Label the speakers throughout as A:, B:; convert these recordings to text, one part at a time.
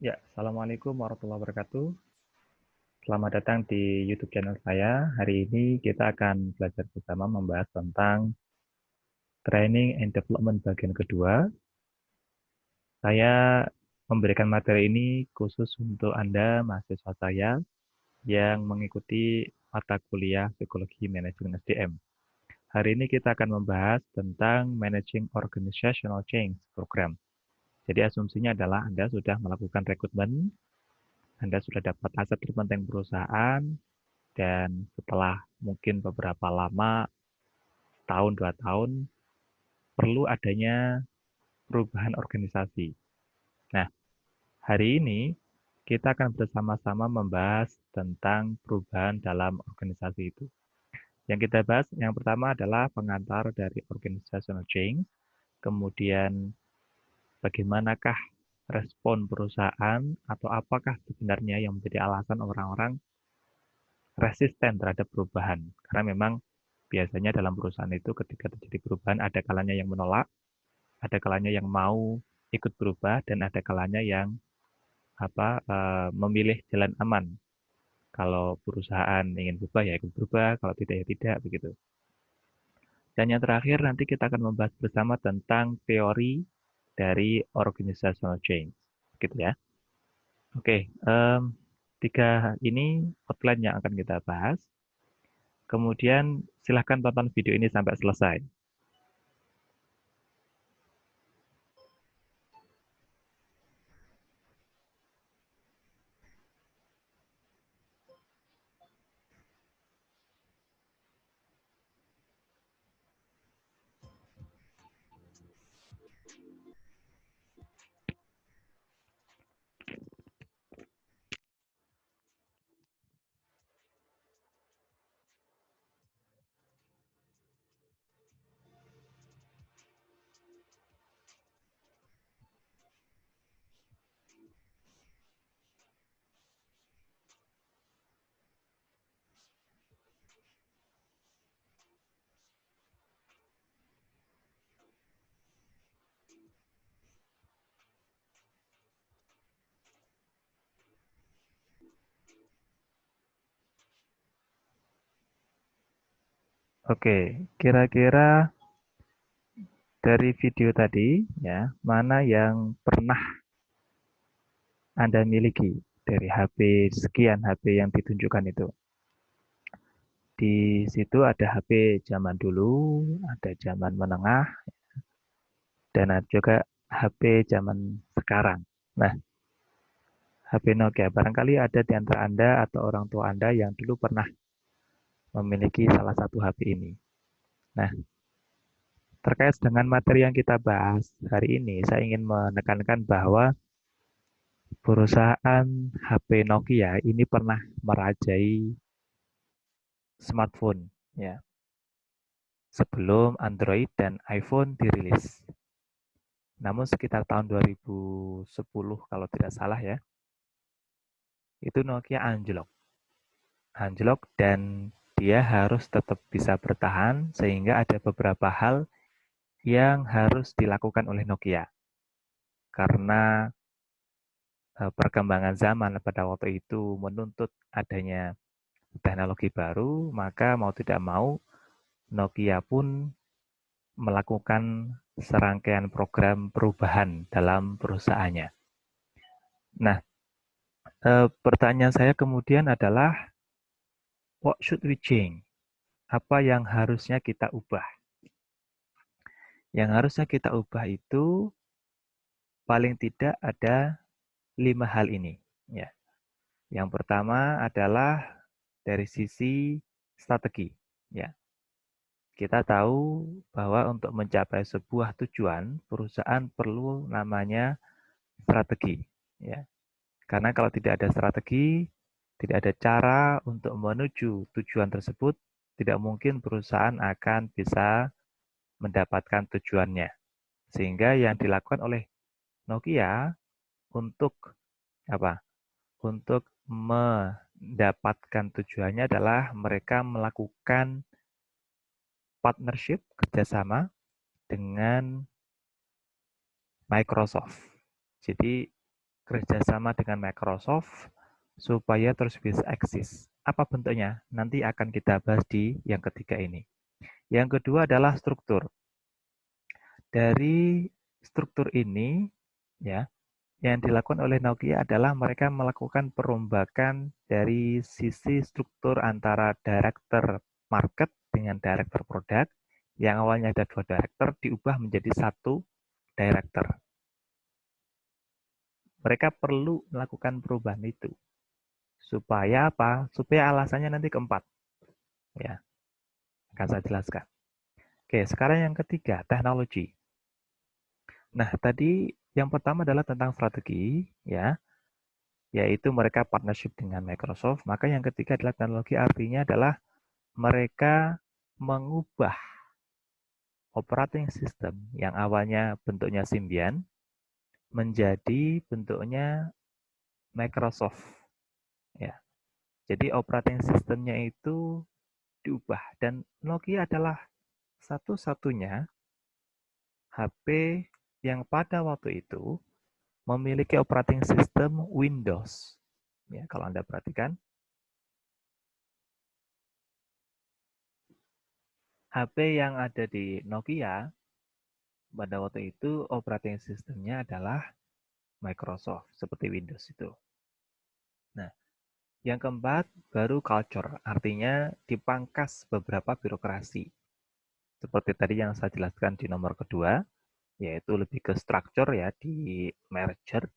A: Ya, Assalamualaikum warahmatullahi wabarakatuh. Selamat datang di YouTube channel saya. Hari ini kita akan belajar bersama membahas tentang Training and Development bagian kedua. Saya memberikan materi ini khusus untuk Anda, mahasiswa saya, yang mengikuti mata kuliah Psikologi Manajemen SDM. Hari ini kita akan membahas tentang Managing Organizational Change Program. Jadi asumsinya adalah Anda sudah melakukan rekrutmen, Anda sudah dapat aset terpenting perusahaan, dan setelah mungkin beberapa lama, tahun 2 tahun, perlu adanya perubahan organisasi. Nah, hari ini kita akan bersama-sama membahas tentang perubahan dalam organisasi itu. Yang kita bahas yang pertama adalah pengantar dari organizational change, kemudian bagaimanakah respon perusahaan atau apakah sebenarnya yang menjadi alasan orang-orang resisten terhadap perubahan. Karena memang biasanya dalam perusahaan itu ketika terjadi perubahan ada kalanya yang menolak, ada kalanya yang mau ikut berubah, dan ada kalanya yang memilih jalan aman. Kalau perusahaan ingin berubah ya ikut berubah, kalau tidak ya tidak begitu. Dan yang terakhir nanti kita akan membahas bersama tentang teori dari organizational change, gitu ya. Oke, tiga ini outline yang akan kita bahas. Kemudian silahkan tonton video ini sampai selesai. Oke, kira-kira dari video tadi ya, mana yang pernah Anda miliki dari HP sekian HP yang ditunjukkan itu? Di situ ada HP zaman dulu, ada zaman menengah, dan ada juga HP zaman sekarang. Nah, HP Nokia, barangkali ada di antara Anda atau orang tua Anda yang dulu pernah memiliki salah satu HP ini. Nah, terkait dengan materi yang kita bahas hari ini, saya ingin menekankan bahwa perusahaan HP Nokia ini pernah merajai smartphone ya sebelum Android dan iPhone dirilis. Namun sekitar tahun 2010 kalau tidak salah ya, itu Nokia anjlok. Anjlok dan dia harus tetap bisa bertahan sehingga ada beberapa hal yang harus dilakukan oleh Nokia. Karena perkembangan zaman pada waktu itu menuntut adanya teknologi baru, maka mau tidak mau Nokia pun melakukan serangkaian program perubahan dalam perusahaannya. Nah, pertanyaan saya kemudian adalah, what should we change? Apa yang harusnya kita ubah? Yang harusnya kita ubah itu paling tidak ada 5 hal ini. Ya. Yang pertama adalah dari sisi strategi. Ya. Kita tahu bahwa untuk mencapai sebuah tujuan, perusahaan perlu namanya strategi. Ya. Karena kalau tidak ada strategi, tidak ada cara untuk menuju tujuan tersebut, tidak mungkin perusahaan akan bisa mendapatkan tujuannya. Sehingga yang dilakukan oleh Nokia untuk apa? Untuk mendapatkan tujuannya adalah mereka melakukan partnership kerjasama dengan Microsoft. Jadi kerjasama dengan Microsoft supaya terus bisa eksis. Apa bentuknya? Nanti akan kita bahas di yang ketiga ini. Yang kedua adalah struktur. Dari struktur ini, ya, yang dilakukan oleh Nokia adalah mereka melakukan perombakan dari sisi struktur antara director market dengan director produk. Yang awalnya ada 2 director diubah menjadi 1 director. Mereka perlu melakukan perubahan itu. Supaya apa? Supaya alasannya nanti keempat. Ya, akan saya jelaskan. Oke, sekarang yang ketiga, teknologi. Nah, tadi yang pertama adalah tentang strategi, ya, yaitu mereka partnership dengan Microsoft. Maka yang ketiga adalah teknologi, artinya adalah mereka mengubah operating system yang awalnya bentuknya Symbian menjadi bentuknya Microsoft. Ya, jadi operating systemnya itu diubah dan Nokia adalah satu-satunya HP yang pada waktu itu memiliki operating system Windows. Ya, kalau Anda perhatikan, HP yang ada di Nokia pada waktu itu operating systemnya adalah Microsoft, seperti Windows itu. Nah, yang keempat baru culture, artinya dipangkas beberapa birokrasi. Seperti tadi yang saya jelaskan di nomor kedua, yaitu lebih ke structure ya, di merger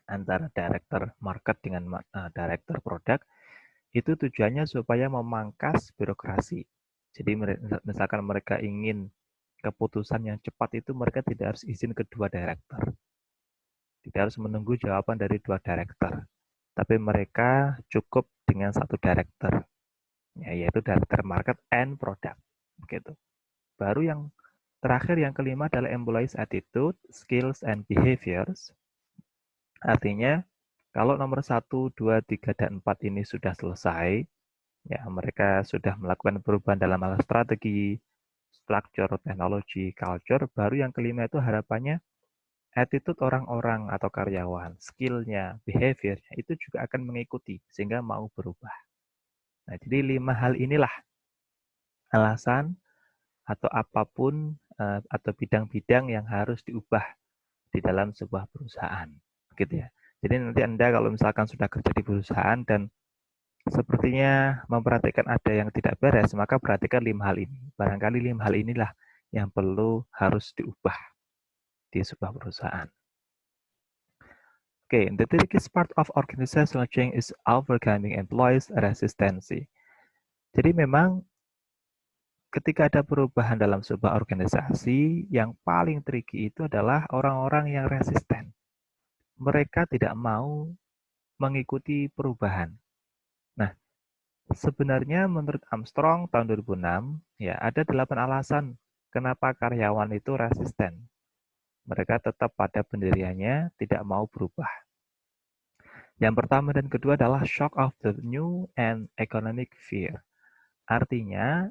A: antara director market dengan director produk. Itu tujuannya supaya memangkas birokrasi. Jadi misalkan mereka ingin keputusan yang cepat itu mereka tidak harus izin kedua director. Tidak harus menunggu jawaban dari 2 director. Tapi mereka cukup dengan 1 director, ya, yaitu director market and product. Begitu. Baru yang terakhir, yang kelima adalah employees attitude, skills, and behaviors. Artinya, kalau nomor 1, 2, 3, dan 4 ini sudah selesai, ya, mereka sudah melakukan perubahan dalam hal strategi, structure, teknologi, culture. Baru yang kelima itu harapannya attitude orang-orang atau karyawan, skill-nya, behavior-nya itu juga akan mengikuti sehingga mau berubah. Nah, jadi 5 hal inilah alasan atau apapun atau bidang-bidang yang harus diubah di dalam sebuah perusahaan, gitu ya. Jadi nanti Anda kalau misalkan sudah kerja di perusahaan dan sepertinya memperhatikan ada yang tidak beres, maka perhatikan 5 hal ini. Barangkali 5 hal inilah yang perlu harus diubah di sebuah perusahaan. Okay, the trickiest part of organizational change is overcoming employees' resistance. Jadi memang ketika ada perubahan dalam sebuah organisasi, yang paling tricky itu adalah orang-orang yang resisten. Mereka tidak mau mengikuti perubahan. Nah, sebenarnya menurut Armstrong tahun 2006, ya ada 8 alasan kenapa karyawan itu resisten. Mereka tetap pada pendiriannya, tidak mau berubah. Yang pertama dan kedua adalah shock of the new and economic fear. Artinya,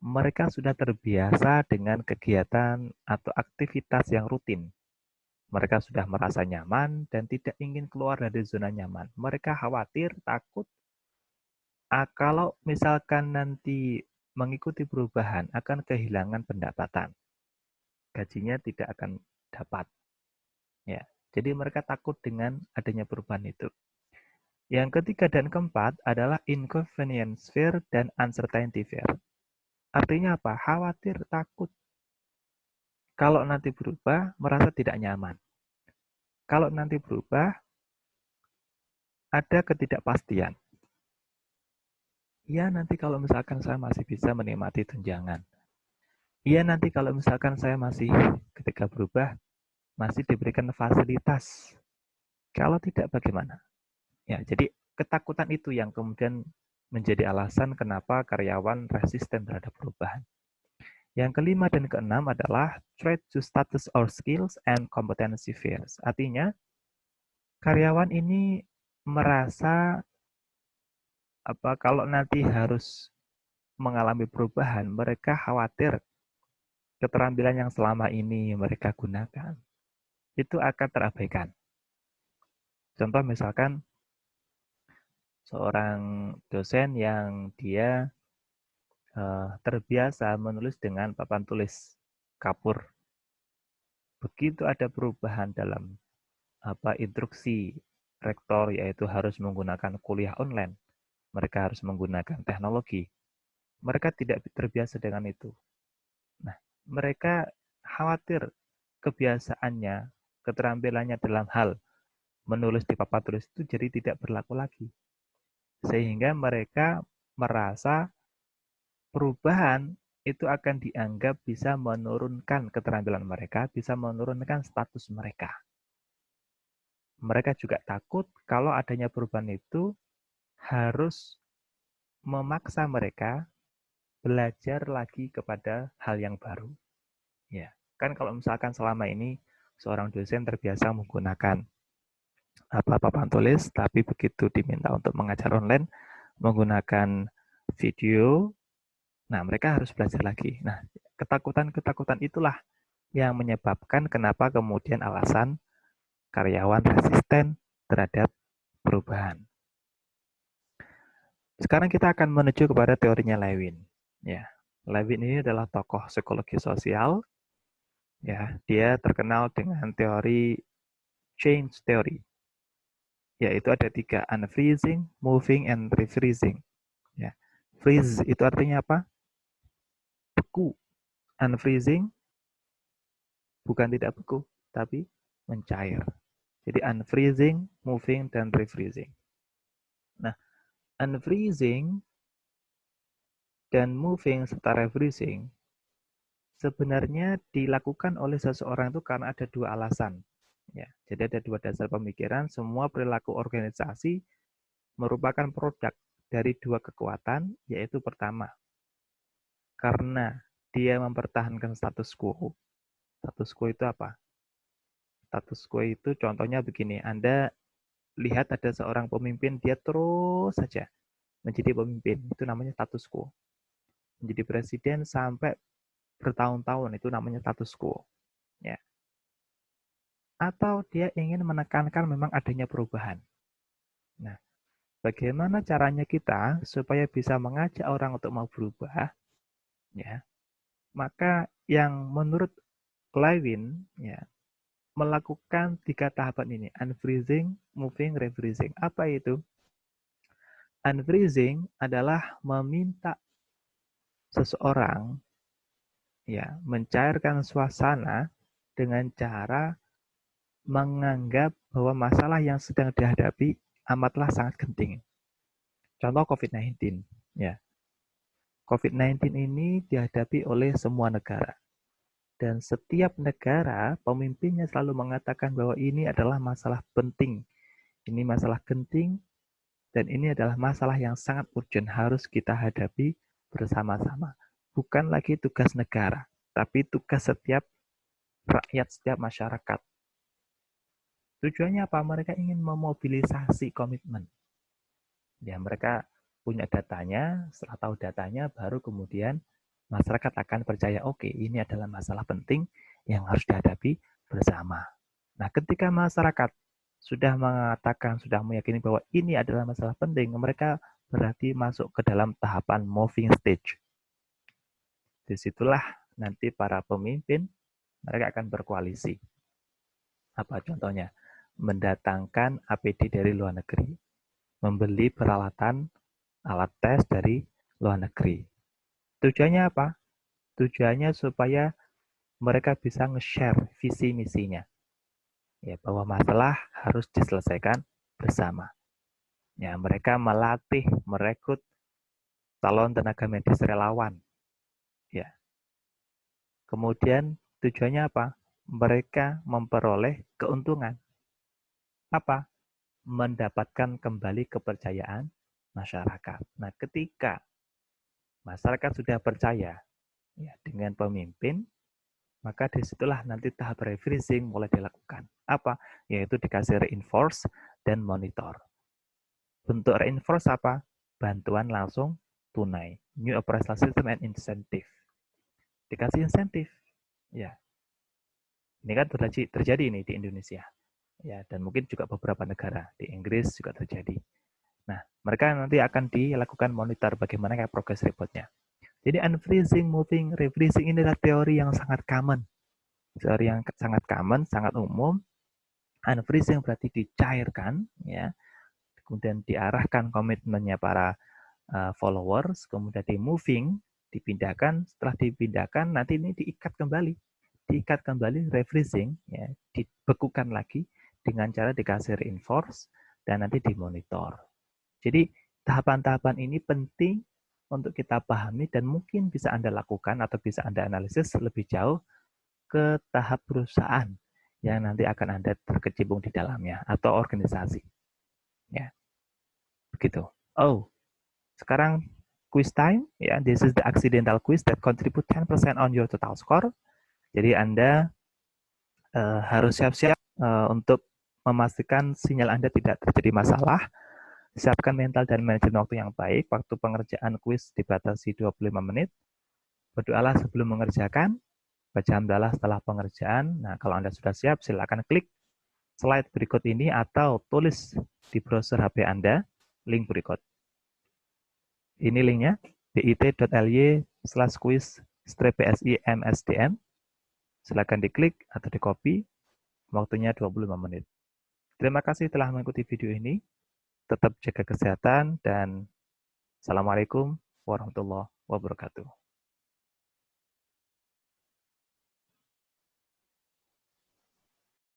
A: mereka sudah terbiasa dengan kegiatan atau aktivitas yang rutin. Mereka sudah merasa nyaman dan tidak ingin keluar dari zona nyaman. Mereka khawatir, takut, kalau misalkan nanti mengikuti perubahan akan kehilangan pendapatan. Gajinya tidak akan dapat. Ya, jadi mereka takut dengan adanya perubahan itu. Yang ketiga dan keempat adalah inconvenience fear dan uncertainty fear. Artinya apa? Khawatir, takut. Kalau nanti berubah, merasa tidak nyaman. Kalau nanti berubah, ada ketidakpastian. Iya, nanti kalau misalkan saya masih bisa menikmati tunjangan. Iya, nanti kalau misalkan saya masih ketika berubah, masih diberikan fasilitas. Kalau tidak, bagaimana? Ya, jadi ketakutan itu yang kemudian menjadi alasan kenapa karyawan resisten terhadap perubahan. Yang kelima dan keenam adalah threat to status or skills and competency fears. Artinya, karyawan ini merasa kalau nanti harus mengalami perubahan, mereka khawatir keterampilan yang selama ini mereka gunakan itu akan terabaikan. Contoh misalkan seorang dosen yang dia terbiasa menulis dengan papan tulis kapur. Begitu ada perubahan dalam instruksi rektor, yaitu harus menggunakan kuliah online, mereka harus menggunakan teknologi, mereka tidak terbiasa dengan itu. Nah, mereka khawatir kebiasaannya, keterampilannya dalam hal menulis di papan tulis itu jadi tidak berlaku lagi. Sehingga mereka merasa perubahan itu akan dianggap bisa menurunkan keterampilan mereka, bisa menurunkan status mereka. Mereka juga takut kalau adanya perubahan itu harus memaksa mereka belajar lagi kepada hal yang baru. Ya, kan kalau misalkan selama ini seorang dosen terbiasa menggunakan papan tulis, tapi begitu diminta untuk mengajar online menggunakan video, nah mereka harus belajar lagi. Nah, ketakutan-ketakutan itulah yang menyebabkan kenapa kemudian alasan karyawan resisten terhadap perubahan. Sekarang kita akan menuju kepada teorinya Lewin. Ya, Lewin ini adalah tokoh psikologi sosial. Ya, dia terkenal dengan teori change theory. Yaitu ada 3, unfreezing, moving, and refreezing. Ya, freeze itu artinya apa? Beku. Unfreezing bukan tidak beku, tapi mencair. Jadi unfreezing, moving, dan refreezing. Nah, unfreezing dan moving serta refreezing sebenarnya dilakukan oleh seseorang itu karena ada 2 alasan. Ya, jadi ada 2 dasar pemikiran. Semua perilaku organisasi merupakan produk dari 2 kekuatan, yaitu pertama, karena dia mempertahankan status quo. Status quo itu apa? Status quo itu contohnya begini, Anda lihat ada seorang pemimpin, dia terus saja menjadi pemimpin, itu namanya status quo. Menjadi presiden sampai bertahun-tahun, itu namanya status quo. Ya. Atau dia ingin menekankan memang adanya perubahan. Nah, bagaimana caranya kita supaya bisa mengajak orang untuk mau berubah? Ya, maka yang menurut Lewin, ya, melakukan 3 tahapan ini, unfreezing, moving, refreezing. Apa itu? Unfreezing adalah meminta seseorang ya mencairkan suasana dengan cara menganggap bahwa masalah yang sedang dihadapi amatlah sangat genting. Contoh COVID-19. Ya, COVID-19 ini dihadapi oleh semua negara. Dan setiap negara, pemimpinnya selalu mengatakan bahwa ini adalah masalah penting. Ini masalah genting, dan ini adalah masalah yang sangat urgent, harus kita hadapi bersama-sama. Bukan lagi tugas negara, tapi tugas setiap rakyat, setiap masyarakat. Tujuannya apa? Mereka ingin memobilisasi komitmen. Ya, mereka punya datanya, setelah tahu datanya, baru kemudian masyarakat akan percaya, oke, ini adalah masalah penting yang harus dihadapi bersama. Nah, ketika masyarakat sudah mengatakan, sudah meyakini bahwa ini adalah masalah penting, mereka berarti masuk ke dalam tahapan moving stage. Disitulah nanti para pemimpin, mereka akan berkoalisi. Apa contohnya? Mendatangkan APD dari luar negeri, membeli peralatan alat tes dari luar negeri. Tujuannya apa? Tujuannya supaya mereka bisa nge-share visi misinya. Ya, bahwa masalah harus diselesaikan bersama. Ya, mereka melatih, merekrut calon tenaga medis relawan. Ya. Kemudian tujuannya apa? Mereka memperoleh keuntungan. Apa? Mendapatkan kembali kepercayaan masyarakat. Nah, ketika masyarakat sudah percaya ya, dengan pemimpin, maka disitulah nanti tahap refreezing mulai dilakukan. Apa? Yaitu dikasih reinforce dan monitor. Bentuk reinforce apa? Bantuan langsung tunai. New operational system and incentive. Dikasih insentif. Ya. Ini kan terjadi ini di Indonesia. ya, dan mungkin juga beberapa negara di Inggris juga terjadi. Nah, mereka nanti akan dilakukan monitor bagaimana kayak progress reportnya. Jadi unfreezing, moving, refreezing ini adalah teori yang sangat common. Teori yang sangat common, sangat umum. Unfreezing berarti dicairkan, ya, kemudian diarahkan komitmennya para followers, kemudian di moving, dipindahkan, setelah dipindahkan nanti ini diikat kembali refreezing, ya, dibekukan lagi dengan cara dikasih reinforce dan nanti dimonitor. Jadi tahapan-tahapan ini penting untuk kita pahami dan mungkin bisa Anda lakukan atau bisa Anda analisis lebih jauh ke tahap perusahaan yang nanti akan Anda terkecimpung di dalamnya atau organisasi. Ya, begitu. Oh, sekarang quiz time. Ya, this is the accidental quiz that contribute 10% on your total score. Jadi Anda harus siap-siap untuk memastikan sinyal Anda tidak terjadi masalah. Siapkan mental dan manajemen waktu yang baik. Waktu pengerjaan kuis dibatasi 25 menit. Berdoalah sebelum mengerjakan. Baca hamdalah setelah pengerjaan. Nah, kalau Anda sudah siap, silakan klik slide berikut ini atau tulis di browser HP Anda link berikut. Ini linknya, bit.ly/quiz-psimsdm. Silakan diklik atau di-copy. Waktunya 25 menit. Terima kasih telah mengikuti video ini. Tetap jaga kesehatan dan Assalamualaikum warahmatullahi wabarakatuh.